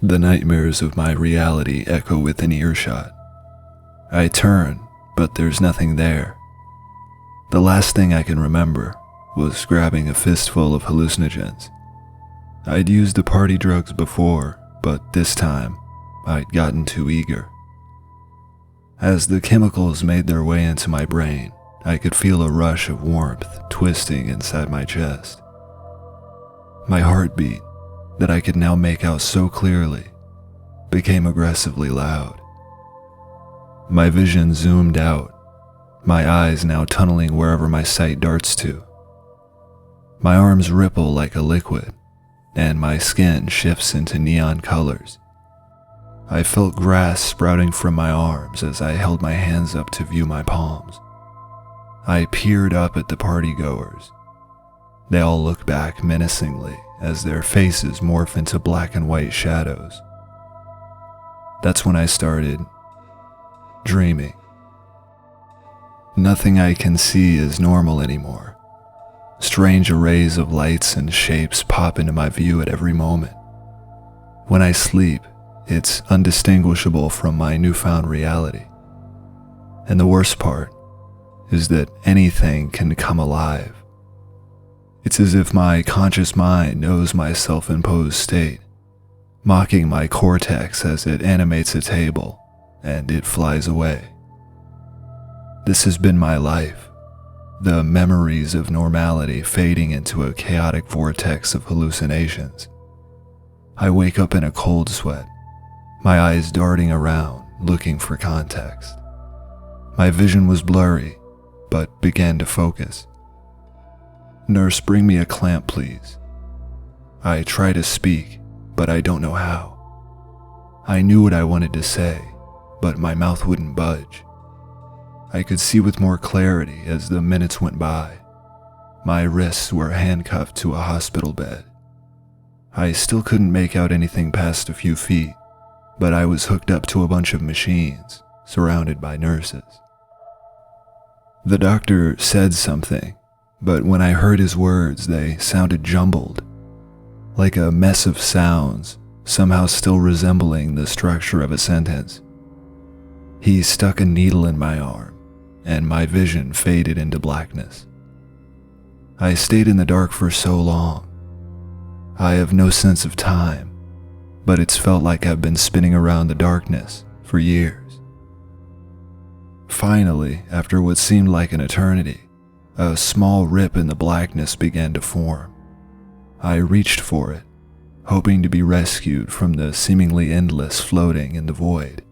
The nightmares of my reality echo within earshot. I turn, but there's nothing there. The last thing I can remember was grabbing a fistful of hallucinogens. I'd used the party drugs before, but this time, I'd gotten too eager. As the chemicals made their way into my brain, I could feel a rush of warmth twisting inside my chest. My heartbeat, that I could now make out so clearly, became aggressively loud. My vision zoomed out, my eyes now tunneling wherever my sight darts to. My arms ripple like a liquid, and my skin shifts into neon colors. I felt grass sprouting from my arms as I held my hands up to view my palms. I peered up at the partygoers. They all looked back menacingly as their faces morph into black and white shadows. That's when I started dreaming. Nothing I can see is normal anymore. Strange arrays of lights and shapes pop into my view at every moment. When I sleep, it's undistinguishable from my newfound reality. And the worst part is that anything can come alive. It's as if my conscious mind knows my self-imposed state, mocking my cortex as it animates a table, and it flies away. This has been my life, the memories of normality fading into a chaotic vortex of hallucinations. I wake up in a cold sweat, my eyes darting around, looking for context. My vision was blurry, but began to focus. "Nurse, bring me a clamp, please." I try to speak, but I don't know how. I knew what I wanted to say, but my mouth wouldn't budge. I could see with more clarity as the minutes went by. My wrists were handcuffed to a hospital bed. I still couldn't make out anything past a few feet, but I was hooked up to a bunch of machines, surrounded by nurses. The doctor said something, but when I heard his words, they sounded jumbled, like a mess of sounds, somehow still resembling the structure of a sentence. He stuck a needle in my arm, and my vision faded into blackness. I stayed in the dark for so long. I have no sense of time, but it's felt like I've been spinning around the darkness for years. Finally, after what seemed like an eternity, a small rip in the blackness began to form. I reached for it, hoping to be rescued from the seemingly endless floating in the void.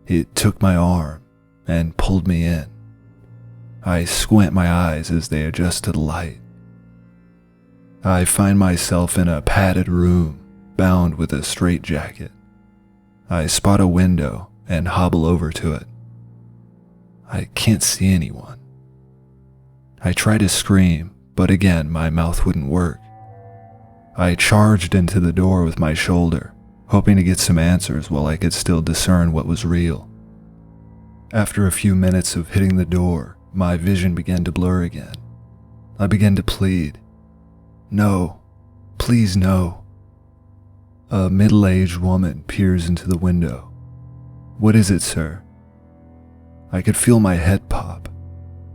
It took my arm and pulled me in. I squint my eyes as they adjust to the light. I find myself in a padded room, bound with a straitjacket. I spot a window and hobble over to it. I can't see anyone. I try to scream, but again my mouth wouldn't work. I charged into the door with my shoulder, hoping to get some answers while I could still discern what was real. After a few minutes of hitting the door, my vision began to blur again. I began to plead. "No, please no." A middle-aged woman peers into the window. "What is it, sir?" I could feel my head pop.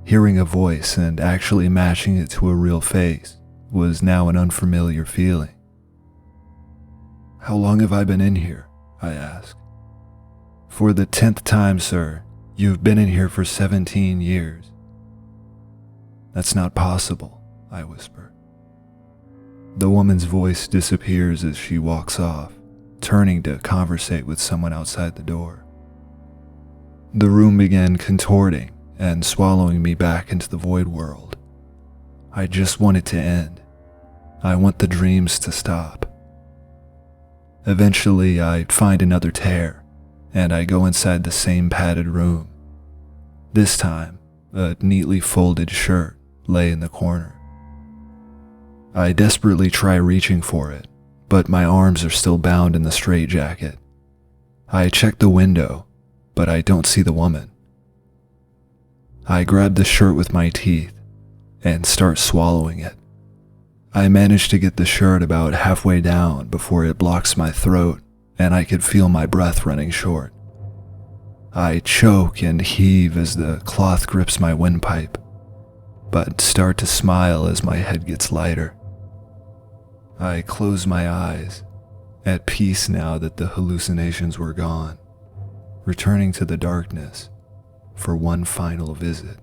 Hearing a voice and actually matching it to a real face was now an unfamiliar feeling. "How long have I been in here?" I asked. "For the 10th time, sir. You've been in here for 17 years. "That's not possible," I whisper. The woman's voice disappears as she walks off, turning to conversate with someone outside the door. The room began contorting and swallowing me back into the void world. I just want it to end. I want the dreams to stop. Eventually, I find another tear, and I go inside the same padded room. This time, a neatly folded shirt lay in the corner. I desperately try reaching for it, but my arms are still bound in the straitjacket. I check the window, but I don't see the woman. I grab the shirt with my teeth and start swallowing it. I manage to get the shirt about halfway down before it blocks my throat and I could feel my breath running short. I choke and heave as the cloth grips my windpipe, but start to smile as my head gets lighter. I close my eyes, at peace now that the hallucinations were gone, returning to the darkness for one final visit.